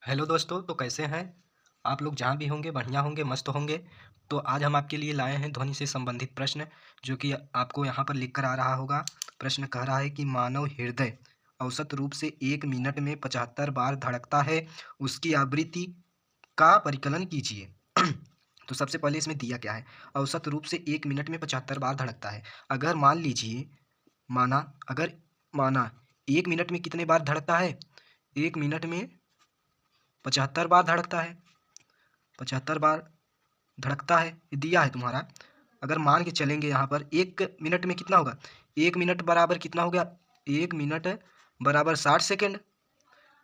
Hello दोस्तों, तो कैसे हैं आप लोग? जहाँ भी होंगे बढ़िया होंगे, मस्त होंगे। तो आज हम आपके लिए लाए हैं ध्वनि से संबंधित प्रश्न, जो कि आपको यहाँ पर लिख कर आ रहा होगा। प्रश्न कह रहा है कि मानव हृदय औसत रूप से 1 मिनट में 75 बार धड़कता है, उसकी आवृत्ति का परिकलन कीजिए। तो सबसे पहले इसमें दिया क्या है? औसत रूप से 1 मिनट में 75 बार धड़कता है। अगर मान लीजिए, माना अगर माना 1 मिनट में कितने बार धड़कता है? 1 मिनट में 75 बार धड़कता है। 75 बार धड़कता है, ये दिया है तुम्हारा। अगर मान के चलेंगे यहाँ पर 1 मिनट में कितना होगा? 1 मिनट बराबर कितना हो गया? 1 मिनट बराबर 60 सेकेंड।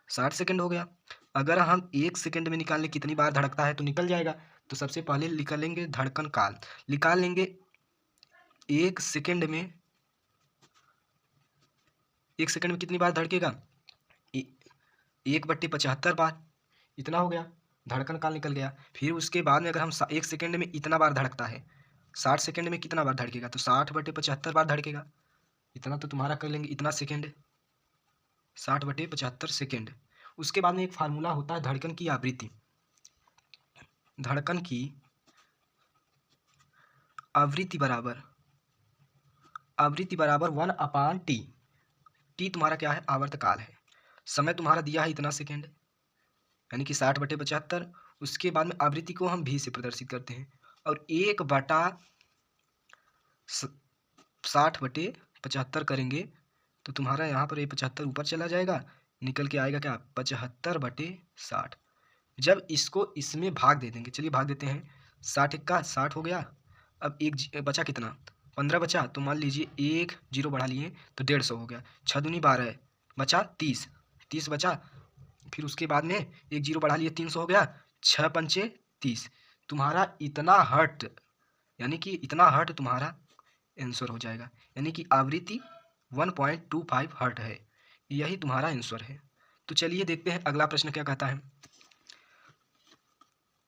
60 सेकेंड हो गया। अगर हम 1 सेकेंड में निकाल लें कितनी बार धड़कता है तो निकल जाएगा। तो सबसे पहले निकालेंगे धड़कन काल, निकाल लेंगे। 1 सेकेंड में 1 सेकेंड में कितनी बार धड़केगा? 1/75 बार, इतना हो गया। धड़कन काल निकल गया। फिर उसके बाद में अगर हम 1 सेकेंड में इतना बार धड़कता है, 60 सेकेंड में कितना बार धड़केगा? तो 60/75 बार धड़केगा। इतना तो तुम्हारा कर लेंगे, इतना सेकेंड, 60/75 सेकेंड। उसके बाद में एक फार्मूला होता है धड़कन की आवृत्ति। धड़कन की आवृत्ति बराबर 1/t। टी तुम्हारा क्या है? आवर्तकाल है। समय तुम्हारा दिया है इतना सेकेंड, यानी कि 60/75। उसके बाद में आवृत्ति को हम भी से प्रदर्शित करते हैं, और 1/60/75 करेंगे तो तुम्हारा यहाँ पर ये 75 ऊपर चला जाएगा, निकल के आएगा क्या? 75/60। जब इसको इसमें भाग दे देंगे, चलिए भाग देते हैं। 60 का 60 हो गया। अब एक बचा कितना? 15 बचा। तो मान लीजिए 1 जीरो बढ़ा लिए तो 150 हो गया। 6 दूनी 12 बचा 30, 30 बचा। फिर उसके बाद में 1 जीरो बढ़ा लिए 300 हो गया। 6 पंचे 30। तुम्हारा इतना हर्ट, यानी कि इतना हर्ट तुम्हारा आंसर हो जाएगा, यानी कि आवृत्ति 1.25 हर्ट है। यही तुम्हारा आंसर है। तो चलिए देखते हैं अगला प्रश्न क्या कहता है।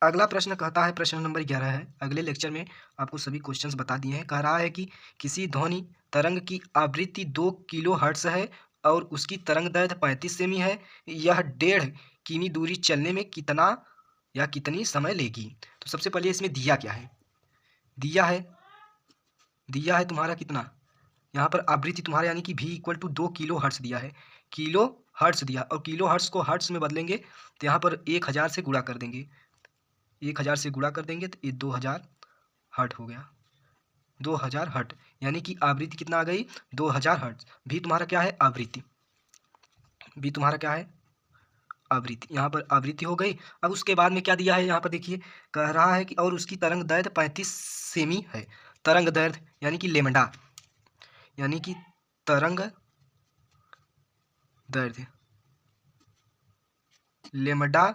अगला प्रश्न कहता है, प्रश्न नंबर 11 है। अगले लेक्चर में आपको सभी क्वेश्चंस बता दिए हैं। कह रहा है कि किसी ध्वनि तरंग की आवृत्ति 2 किलो हर्ट्ज है और उसकी तरंग दैर्घ्य 35 सेमी है। यह 1.5 किमी दूरी चलने में कितना या कितनी समय लेगी? तो सबसे पहले इसमें दिया क्या है? दिया है तुम्हारा कितना? यहाँ पर आवृत्ति तुम्हारा, यानी कि v = 2 किलो हर्ट्ज दिया है। किलो हर्ट्ज दिया, और किलो हर्ट्ज को हर्ट्ज में बदलेंगे तो यहाँ पर 1000 से गुणा कर देंगे। 1000 से गुणा कर देंगे तो ये 2000 हर्ट हो गया। 2000 हर्ट, यानी कि आवृत्ति कितना आ गई? 2000 हर्ट। भी तुम्हारा क्या है? आवृत्ति। भी तुम्हारा क्या है? आवृत्ति। यहाँ पर आवृत्ति हो गई। अब उसके बाद में क्या दिया है? यहाँ पर देखिए, कह रहा है कि और उसकी तरंग दैर्घ्य 35 सेमी है। तरंग दैर्घ्य यानी कि लेमडा, यानी कि तरंग दैर्घ्य लेमडा।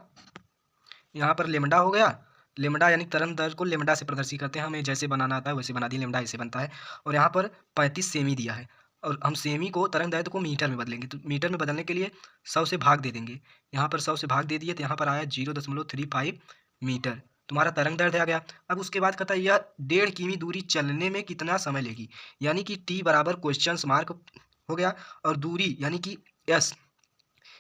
यहाँ पर लेमडा हो गया। लेमडा यानी तरंग दैर्घ्य को लेमडा से प्रदर्शित करते हैं। हमें जैसे बनाना आता है वैसे बना दिए, लेमडा ऐसे बनता है। और यहाँ पर 35 सेमी दिया है, और हम सेमी को, तरंग दैर्घ्य को मीटर में बदलेंगे। तो मीटर में बदलने के लिए 100 से भाग दे देंगे। यहाँ पर 100 से भाग दे दिए तो यहाँ पर आया 0.35 मीटर। तुम्हारा तरंग दैर्घ्य आ गया। अब उसके बाद कहता है यह 1.5 किमी दूरी चलने में कितना समय लेगी? यानी कि टी बराबर क्वेश्चन मार्क हो गया, और दूरी यानी कि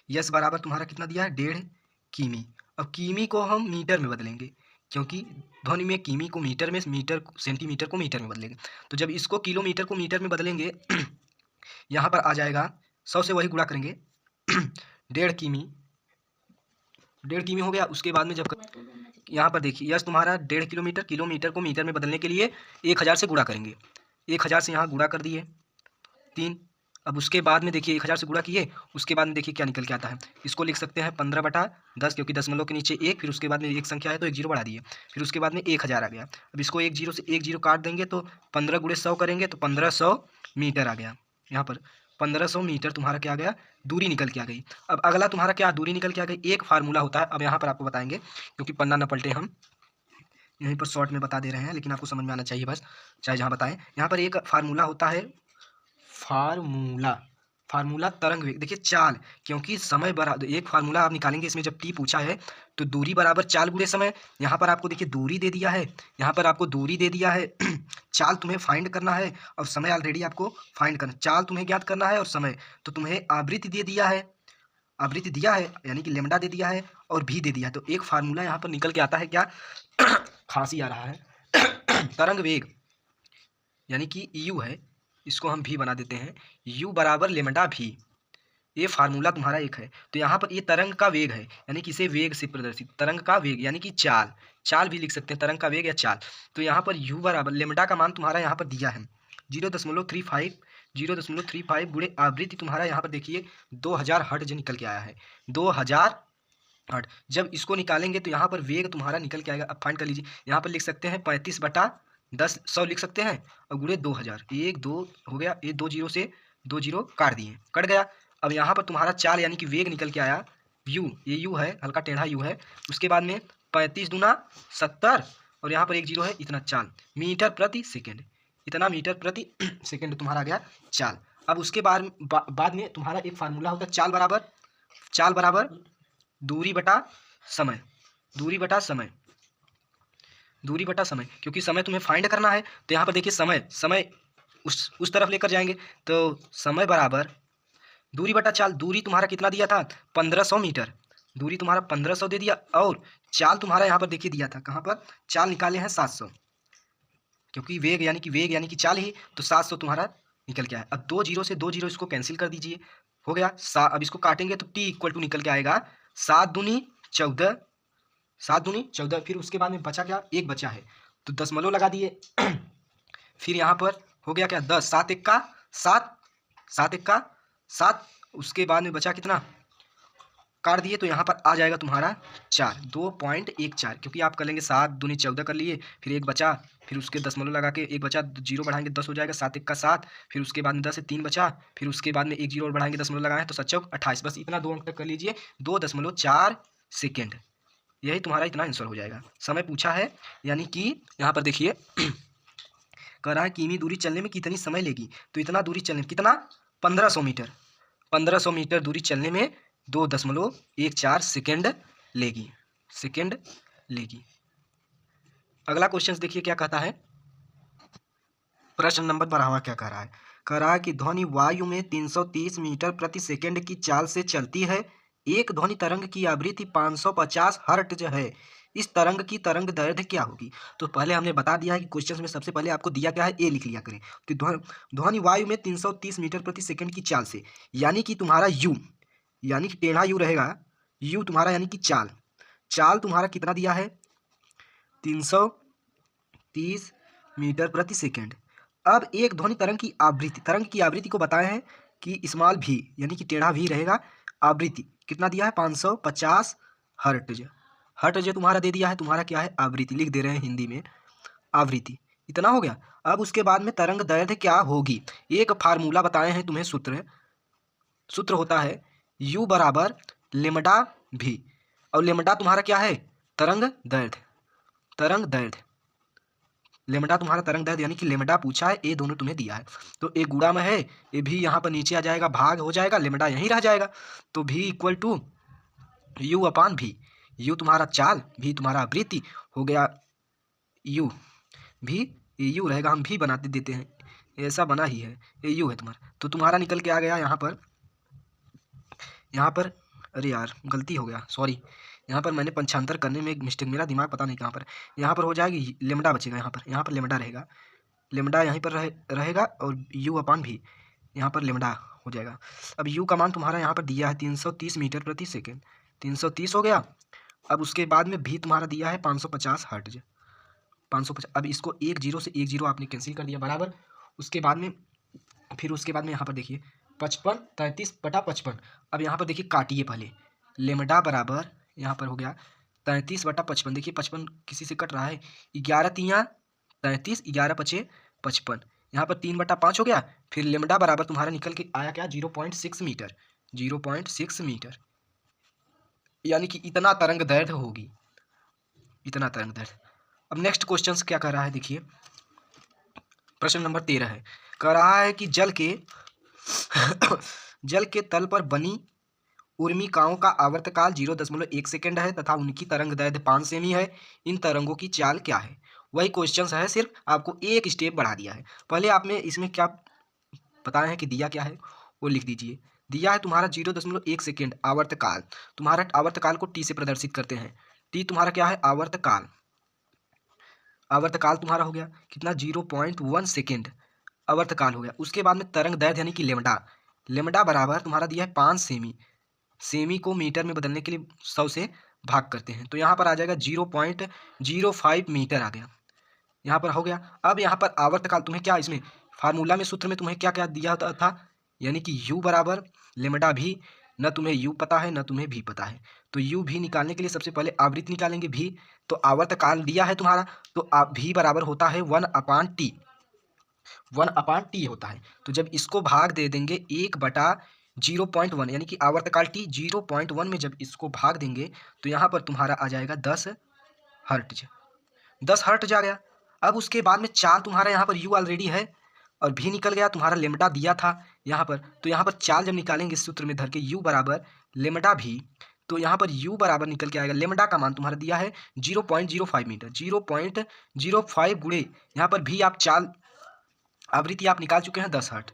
यस बराबर तुम्हारा कितना दिया है? 1.5 किमी। अब किमी को हम मीटर में बदलेंगे, क्योंकि ध्वनि में किमी को मीटर में, मीटर सेंटीमीटर को मीटर में बदलेंगे। तो जब इसको किलोमीटर को मीटर में बदलेंगे यहाँ पर आ जाएगा 100 से वही गुणा करेंगे 1.5 किमी। 1.5 किमी हो गया। उसके बाद में जब यहाँ पर देखिए, यस तुम्हारा 1.5 किलोमीटर, किलोमीटर को मीटर में बदलने के लिए 1000 से गुणा करेंगे। 1000 से यहाँ गुणा कर दिए 3। अब उसके बाद में देखिए 1000 से गुणा किए, उसके बाद में देखिए क्या निकल के आता है। इसको लिख सकते हैं 15/10, क्योंकि दशमलव के नीचे 1, फिर उसके बाद में एक संख्या है तो 1 जीरो बढ़ा दिए, फिर उसके बाद में 1000 आ गया। अब इसको 1 जीरो से 1 जीरो काट देंगे तो 15 × 100 करेंगे तो 1500 मीटर आ गया। यहाँ पर 1500 मीटर तुम्हारा क्या आ गया? दूरी निकल के आ गई। अब अगला तुम्हारा क्या दूरी निकल के आ गई? एक फार्मूला होता है। अब यहाँ पर आपको बताएंगे, क्योंकि पन्ना न पलटे, हम यहीं पर शॉर्ट में बता दे रहे हैं, लेकिन आपको समझ में आना चाहिए बस, चाहे जहाँ बताएं। यहाँ पर एक फार्मूला होता है, फार्मूला तरंग वेग। देखिए चाल, क्योंकि समय बराबर, एक फार्मूला आप निकालेंगे इसमें, जब टी पूछा है तो दूरी बराबर चाल गुणे समय। यहाँ पर आपको देखिए दूरी दे दिया है, यहाँ पर आपको दूरी दे दिया है चाल तुम्हें फाइंड करना है, और समय ऑलरेडी आपको फाइंड करना। चाल तुम्हें ज्ञात करना है और समय तो तुम्हें आवृत्ति दे दिया है, आवृत्ति दिया है यानी कि लेमडा दे दिया है, और भी दे दिया, तो एक फार्मूला यहाँ पर निकल के आता है क्या खांसी आ रहा है तरंग वेग यानी कि यू है, इसको हम भी बना देते हैं, यू बराबर लेमडा भी, ये फार्मूला तुम्हारा एक है। तो यहाँ पर ये तरंग का वेग है, यानी कि इसे वेग से प्रदर्शित, तरंग का वेग यानी कि चाल, चाल भी लिख सकते हैं, तरंग का वेग या चाल। तो यहाँ पर u बराबर लेमडा का मान तुम्हारा यहाँ पर दिया है 0.35, 0.35 गुणे आवृत्ति तुम्हारा यहाँ पर देखिए 2000 हर्ट्ज निकल के आया है, 2000 हर्ट्ज। जब इसको निकालेंगे तो यहाँ पर वेग तुम्हारा निकल के आएगा। अब फाइंड कर लीजिए, यहाँ पर लिख सकते हैं 35/10 लिख सकते हैं और गुणे 2000, 1 2 हो गया, ये 2 जीरो से 2 जीरो काट दिए, कट गया। अब यहाँ पर तुम्हारा चाल यानी कि वेग निकल के आया यू, ये यू है, हल्का टेढ़ा यू है। उसके बाद में 35 दूना 70 और यहाँ पर 1 जीरो है, इतना चाल मीटर प्रति सेकेंड, इतना मीटर प्रति सेकेंड तुम्हारा आ गया चाल। अब उसके बाद में तुम्हारा एक फार्मूला होता है चाल बराबर दूरी बटा समय, दूरी बटा समय, दूरी बटा समय, क्योंकि समय तुम्हें फाइंड करना है। तो यहाँ पर देखिए समय उस तरफ लेकर जाएंगे, तो समय बराबर दूरी बटा चाल। दूरी तुम्हारा कितना दिया था 1500 मीटर, दूरी तुम्हारा 1500 दे दिया, और चाल तुम्हारा यहाँ पर देखिए दिया था, कहाँ पर चाल निकाले हैं 700, क्योंकि वेग यानी कि चाल ही, तो 700 तुम्हारा निकल के आया। अब 2 जीरो से 2 जीरो इसको कैंसिल कर दीजिए, हो गया अब इसको काटेंगे तो t इक्वल टू निकल के आएगा 7 दूनी 14, 7 दूनी 14। फिर उसके बाद में बचा क्या, एक बचा है तो दशमलव लगा दिए फिर यहाँ पर हो गया क्या 10, 7 एक का 7, 7 एक का 7, उसके बाद में बचा कितना, काट दिए तो यहाँ पर आ जाएगा तुम्हारा 4, 2.14, क्योंकि आप कर लेंगे 7 दूनी 14 कर लिए, फिर एक बचा, फिर उसके दशमलव लगा के एक बचा, जीरो बढ़ाएंगे 10 हो जाएगा, 7 एक का 7, फिर उसके बाद में 10 से 3 बचा, फिर उसके बाद में एक जीरो और बढ़ाएंगे, दशमलव लगाए तो 7 चौक 28, बस इतना 2 अंक तक कर लीजिए, 2.4 सेकेंड, यही तुम्हारा इतना आंसर हो जाएगा। समय पूछा है, यानी कि यहाँ पर देखिए कह रहा है किमी दूरी चलने में कितनी समय लेगी, तो इतना दूरी चलने में कितना 1500 मीटर, 1500 मीटर दूरी चलने में 2.14 सेकेंड लेगी। अगला क्वेश्चन देखिए क्या कहता है, प्रश्न नंबर 12वां क्या कह रहा है, कह रहा है कि ध्वनि वायु में 330 मीटर प्रति सेकेंड की चाल से चलती है, एक ध्वनि तरंग की आवृत्ति 550 हर्ट्ज है, इस तरंग की तरंग दैर्ध्य क्या होगी। तो पहले हमने बता दिया है कि क्वेश्चन में सबसे पहले आपको दिया क्या है, ए लिख लिया करें। तो ध्वनि वायु में 330 मीटर प्रति सेकेंड की चाल से, यानी कि तुम्हारा यू, यानी कि टेढ़ा यू रहेगा, यू तुम्हारा यानी कि चाल तुम्हारा कितना दिया है 330 मीटर प्रति सेकेंड। अब एक ध्वनि तरंग की आवृत्ति को बताए हैं कि स्मॉल भी यानी कि टेढ़ा भी रहेगा, आवृत्ति कितना दिया है 550 हर्ट्ज तुम्हारा दे दिया है, तुम्हारा क्या है आवृत्ति, लिख दे रहे हैं हिंदी में आवृत्ति, इतना हो गया। अब उसके बाद में तरंग दैर्ध्य क्या होगी, एक फार्मूला बताए हैं तुम्हें, सूत्र होता है u बराबर लेमडा भी, और लेमडा तुम्हारा क्या है तरंग दैर्ध्य, लेमडा तुम्हारा तरंग दैर्ध्य यानी कि लेमडा पूछा है, ये दोनों तुम्हें दिया है, तो एक गुणा में है, ये भी यहाँ पर नीचे आ जाएगा, भाग हो जाएगा, लेमडा यहीं रह जाएगा, तो v इक्वल टू यू अपान भी, यू तुम्हारा चाल, भी तुम्हारा आवृत्ति हो गया, यू भी यू रहेगा, हम भी बनाते देते हैं, ऐसा बना ही है, ये यू है तुम्हारा, तो तुम्हारा निकल के आ गया यहाँ पर अरे यार गलती हो गया, सॉरी, यहाँ पर मैंने पंचांतर करने में एक मिस्टेक, मेरा दिमाग पता नहीं कहाँ पर, यहाँ पर हो जाएगी लेमडा बचेगा, यहाँ पर लेमडा रहेगा, लेमडा यहीं पर रहेगा, और यू अपान भी यहाँ पर लेमडा हो जाएगा। अब यू का मान तुम्हारा यहाँ पर दिया है 330 मीटर प्रति सेकेंड, 330 हो गया। अब उसके बाद में भी तुम्हारा दिया है 550 हर्ट्ज, 550। अब इसको 1 जीरो से 1 जीरो आपने कैंसिल कर दिया बराबर, उसके बाद में फिर उसके बाद में यहाँ पर देखिए 33/55। अब यहाँ पर देखिए काटिए पहले, लेमडा बराबर यहाँ पर हो गया 33/55, देखिए 55 किसी से कट रहा है, 11 तियाँ 33, 11 पचे 55, यहाँ पर 3/5 हो गया, फिर लेमडा बराबर तुम्हारा निकल के आया क्या 0.6 मीटर, 0.6 मीटर, यानी कि इतना तरंग दैर्ध्य होगी, इतना तरंग दैर्ध्य। अब नेक्स्ट क्वेश्चन क्या कर रहा है देखिए, प्रश्न नंबर 13 है, कह रहा है कि जल के तल पर बनी उर्मिकाओं का आवर्तकाल 0.1 सेकेंड है तथा उनकी तरंग दैर्ध्य 5 सेमी है, इन तरंगों की चाल क्या है। वही क्वेश्चन है, सिर्फ आपको एक स्टेप बढ़ा दिया है। पहले आपने इसमें क्या बताए हैं कि दिया क्या है वो लिख दीजिए, दिया है तुम्हारा 0.1 सेकेंड आवर्तकाल। तुम्हारा आवर्तकाल को टी से प्रदर्शित करते हैं। टी तुम्हारा क्या है? आवर्तकाल। आवर्तकाल तुम्हारा हो गया कितना? 0.1 सेकेंड आवर्तकाल हो गया। उसके बाद में तरंग दैर्घ्य यानी कि लेमडा। लेमडा बराबर तुम्हारा दिया है 5 सेमी। सेमी को मीटर में बदलने के लिए 100 से भाग करते हैं, तो यहाँ पर आ जाएगा 0.05 मीटर आ गया। यहाँ पर हो गया। अब यहाँ पर आवर्तकाल तुम्हें क्या इसमें फार्मूला में सूत्र में तुम्हें क्या क्या दिया होता था? यानी कि u बराबर लेमडा भी। न तुम्हें u पता है न तुम्हें भी पता है, तो u भी निकालने के लिए सबसे पहले आवृत्ति निकालेंगे भी। तो आवर्तकाल दिया है तुम्हारा, तो भी बराबर होता है 1/t। 1/t होता है। तो जब इसको भाग दे देंगे 1/0.1 यानी कि आवर्तकाल t 0.1 में जब इसको भाग देंगे तो यहाँ पर तुम्हारा आ जाएगा 10 हर्ट्ज। 10 हर्ट्ज आ गया। अब उसके बाद में चाल तुम्हारा यहाँ पर u ऑलरेडी है और भी निकल गया। तुम्हारा लेमडा दिया था यहाँ पर, तो यहाँ पर चाल जब निकालेंगे इस सूत्र में धर के u बराबर लेमडा भी, तो यहाँ पर u बराबर निकल के आएगा। लेमडा का मान तुम्हारा दिया है 0.05 मीटर। 0.05 गुणे यहाँ पर भी आप चाल आवृत्ति आप निकाल चुके हैं 10 हर्ट्ज।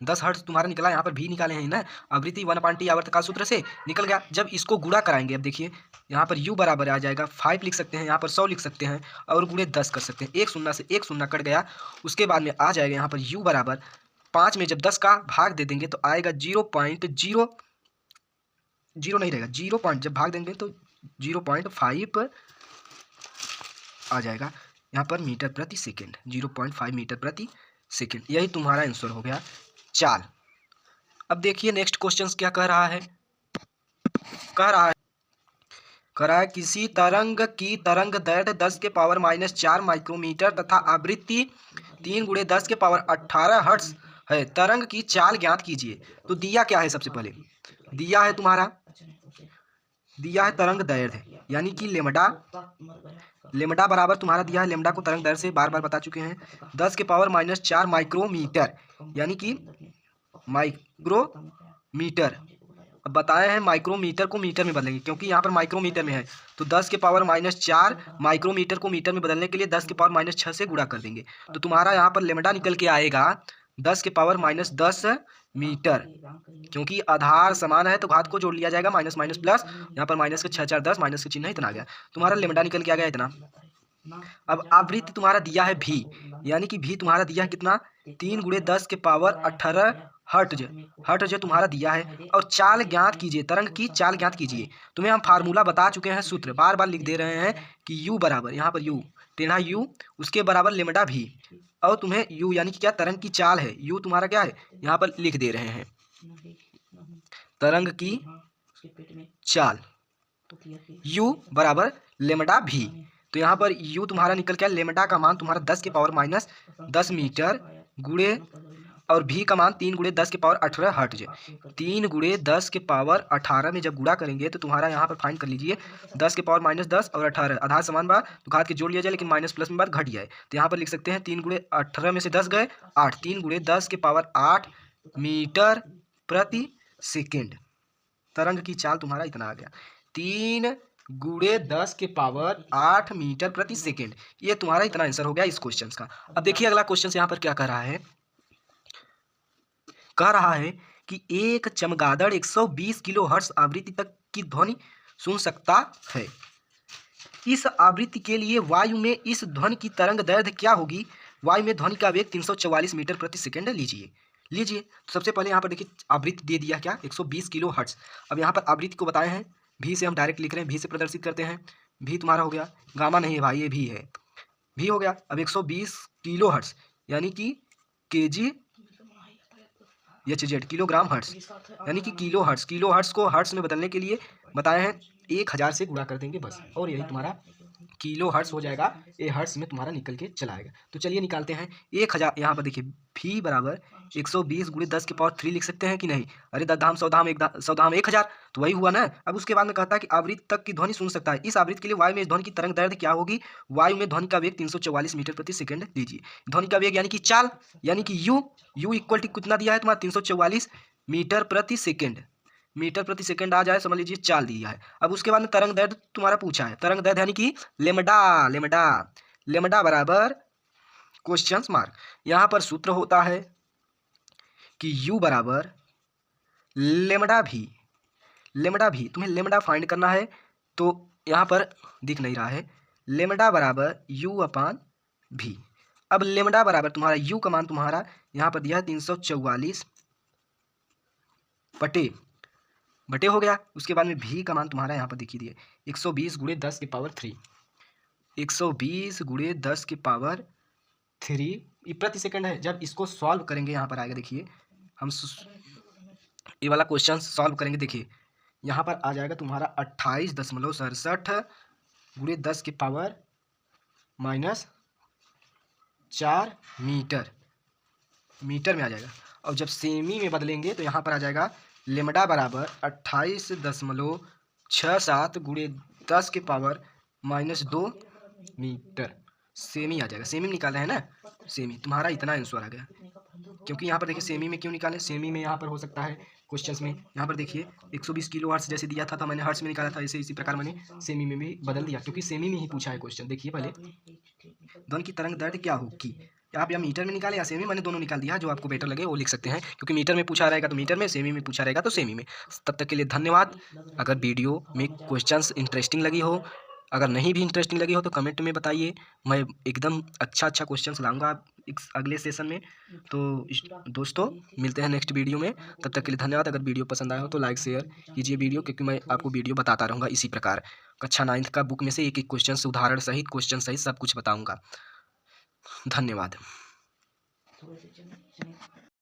10 हर्ट्ज तुम्हारा निकला। यहाँ पर भी निकाले हैं ना, आवृत्ति 1/t आवर्तकाल सूत्र से निकल गया। जब इसको गुणा कराएंगे, अब देखिए यहाँ पर u बराबर आ जाएगा 5 लिख सकते हैं, यहाँ पर 100 लिख सकते हैं और गुणे 10 कर सकते हैं। एक शून्य से एक शून्य कट गया। उसके बाद में आ जाएगा यहाँ पर u बराबर 5 में जब 10 का भाग दे देंगे तो आएगा 0.0 नहीं रहेगा, 0 जब भाग देंगे तो 0.5 आ जाएगा यहाँ पर मीटर प्रति सेकेंड। 0.5 मीटर प्रति सेकेंड। यही तुम्हारा आंसर हो गया चाल। अब देखिए नेक्स्ट क्वेश्चन क्या कह रहा है। कह रहा है किसी तरंग की तरंग दैर्घ्य 10 के पावर -4 माइक्रोमीटर तथा आवृत्ति 3 × 10 के पावर 18 हर्ट्ज है। तरंग की चाल ज्ञात कीजिए। तो दिया क्या है? सबसे पहले दिया है तुम्हारा, दिया है तरंग दैर्घ्य यानी कि लेमडा। लेमडा बराबर तुम्हारा दिया है, लेमडा को तरंग दैर्घ्य से बार बार बता चुके हैं, 10 के पावर -4 माइक्रोमीटर यानी कि माइक्रोमीटर। अब बताए हैं माइक्रोमीटर को मीटर में बदलेंगे क्योंकि यहाँ पर माइक्रोमीटर में है, तो 10 के पावर -4 माइक्रोमीटर को मीटर में बदलने के लिए 10 के पावर -6 से गुणा कर देंगे। तो तुम्हारा यहाँ पर लेमडा निकल के आएगा 10 के पावर -10 मीटर। क्योंकि आधार समान है तो घात को जोड़ लिया जाएगा, माइनस माइनस प्लस। यहाँ पर माइनस के 6 4 10, माइनस का चिन्ह इतना आ गया। तुम्हारा लेमडा निकल के आ गया इतना। अब आवृत्ति तुम्हारा दिया है भी, यानी कि भी तुम्हारा दिया है कितना? 3 × 10 के पावर 18 हर्ट्ज। हर्ट्ज तुम्हारा दिया है। और चाल ज्ञात कीजिए, तरंग की चाल ज्ञात कीजिए। तुम्हें हम फार्मूला बता चुके हैं, सूत्र बार बार लिख दे रहे हैं कि u बराबर, यहाँ पर u टेढ़ा u उसके बराबर लेमडा भी। और तुम्हें u यानी कि क्या? तरंग की चाल है। u तुम्हारा क्या है? यहाँ पर लिख दे रहे हैं तरंग की चाल u बराबर लेमडा भी। तो यहाँ पर u तुम्हारा निकल के लेमडा का मान तुम्हारा 10 के पावर -10 मीटर गुणे और भी का मान 3 × 10 के पावर 18 हर्ट्ज। 3 × 10 के पावर 18 में जब गुणा करेंगे तो तुम्हारा यहाँ पर फाइंड कर लीजिए 10 के पावर -10 और 18 आधार समान बार तो घात के जोड़ लिया जाए, लेकिन माइनस प्लस में बार घट जाए। तो यहाँ पर लिख सकते हैं 3 × 18 में से 10 गए 8, 3 × 10 के पावर 8 मीटर प्रति सेकेंड। तरंग की चाल तुम्हारा इतना आ गया 3 × 10 के पावर 8 मीटर प्रति सेकेंड। ये तुम्हारा इतना आंसर हो गया इस क्वेश्चन का। अब देखिए अगला क्वेश्चन यहाँ पर क्या कह रहा है। कह रहा है कि एक चमगादड़ 120 किलोहर्ट्ज आवृत्ति तक की ध्वनि सुन सकता है। इस आवृत्ति के लिए वायु में इस ध्वनि की तरंग दैर्घ्य क्या होगी? वायु में ध्वनि का वेग 344 मीटर प्रति सेकेंड लीजिए। तो सबसे पहले यहाँ पर देखिए आवृत्ति दे दिया क्या? 120 किलोहर्ट्ज। अब यहाँ पर आवृत्ति को बताए हैं, भी से हम डायरेक्ट लिख रहे हैं, भी से प्रदर्शित करते हैं। भी तुम्हारा हो गया, गामा नहीं है भाई, ये भी है, भी हो गया। अब 120 किलोहर्ट्ज यानी कि kg HZ किलोग्राम हर्ट्ज यानी कि किलो हर्ट्ज। किलो हर्ट्ज को हर्ट्ज में बदलने के लिए बताए हैं 1000 से गुणा कर देंगे बस, और यही तुम्हारा किलो हर्ट्ज हो जाएगा। ये हर्ट्ज में तुम्हारा निकल के चला आएगा। तो चलिए निकालते हैं 1000। यहाँ पर देखिए भी बराबर 120 × 10 के पावर 3 लिख सकते हैं कि नहीं? अरे दधाम 100 धाम 1000 तो वही हुआ ना। अब उसके बाद में कहता है कि आवृत्ति तक की ध्वनि सुन सकता है। इस आवृत्ति के लिए वायु में ध्वनि की तरंग दैर्घ्य क्या होगी? वायु में ध्वनि का वेग 344 मीटर प्रति सेकेंड लीजिए। ध्वनि का वेग यानी कि चाल, यानी कि u इक्वल टू कितना दिया है तुम्हारा? 344 मीटर प्रति सेकेंड। मीटर प्रति सेकंड आ जाए, समझ लीजिए चाल दिया है। अब उसके बाद में तरंग दैर्घ्य तुम्हारा पूछा है। तरंग दैर्घ्य यानी कि लेमडा बराबर क्वेश्चन मार्क। यहाँ पर सूत्र होता है कि u बराबर लेमडा भी, लेमडा भी तुम्हें लेमडा फाइंड करना है। तो यहाँ पर दिख नहीं रहा है, लेमडा बराबर यू अपान भी। अब लेमडा बराबर तुम्हारा यू का मान तुम्हारा यहाँ पर दिया है 344 बटे बटे हो गया। उसके बाद में भी का मान तुम्हारा यहाँ पर दिखी दिए 120 गुणे 10 की पावर 3, 120 गुणे 10 की पावर 3 ये प्रति सेकंड है। जब इसको सॉल्व करेंगे यहाँ पर आएगा, देखिए हम ये वाला क्वेश्चन सॉल्व करेंगे। देखिए यहाँ पर आ जाएगा तुम्हारा 28.67 गुणे 10 की पावर -4 मीटर, मीटर में आ जाएगा। और जब सेमी में बदलेंगे तो यहाँ पर आ जाएगा लेमडा बराबर 28.67 गुणे 10 की पावर -2 मीटर। सेमी आ जाएगा, सेमी निकाला है ना, सेमी तुम्हारा इतना आंसर आ गया। क्योंकि यहाँ पर देखिए सेमी में क्यों निकालें, सेमी में यहाँ पर हो सकता है क्वेश्चंस में, यहाँ पर देखिए 120 किलो हर्ट्ज जैसे दिया था तो मैंने हर्ट्ज में निकाला था, ऐसे इसी प्रकार मैंने सेमी में भी बदल दिया, क्योंकि सेमी में ही पूछा है क्वेश्चन। देखिए पहले ध्वन की तरंग दैर्ध्य क्या होगी, आप या मीटर में निकाले या सेमी, मैंने दोनों निकाल दिया, जो आपको बेटर लगे वो लिख सकते हैं। क्योंकि मीटर में पूछा रहेगा तो मीटर में, सेमी में पूछा रहेगा तो सेमी में। तब तक के लिए धन्यवाद। अगर वीडियो में क्वेश्चंस इंटरेस्टिंग लगी हो, अगर नहीं भी इंटरेस्टिंग लगी हो तो कमेंट में बताइए, मैं एकदम अच्छा क्वेश्चंस लाऊंगा अगले सेशन में। तो दोस्तों मिलते हैं नेक्स्ट वीडियो में, तब तक के लिए धन्यवाद। अगर वीडियो पसंद आया हो तो लाइक शेयर कीजिए वीडियो, क्योंकि मैं आपको वीडियो बताता रहूँगा इसी प्रकार। कक्षा 9 का बुक में से एक एक क्वेश्चन उदाहरण सहित, क्वेश्चन सहित सब कुछ बताऊँगा। धन्यवाद।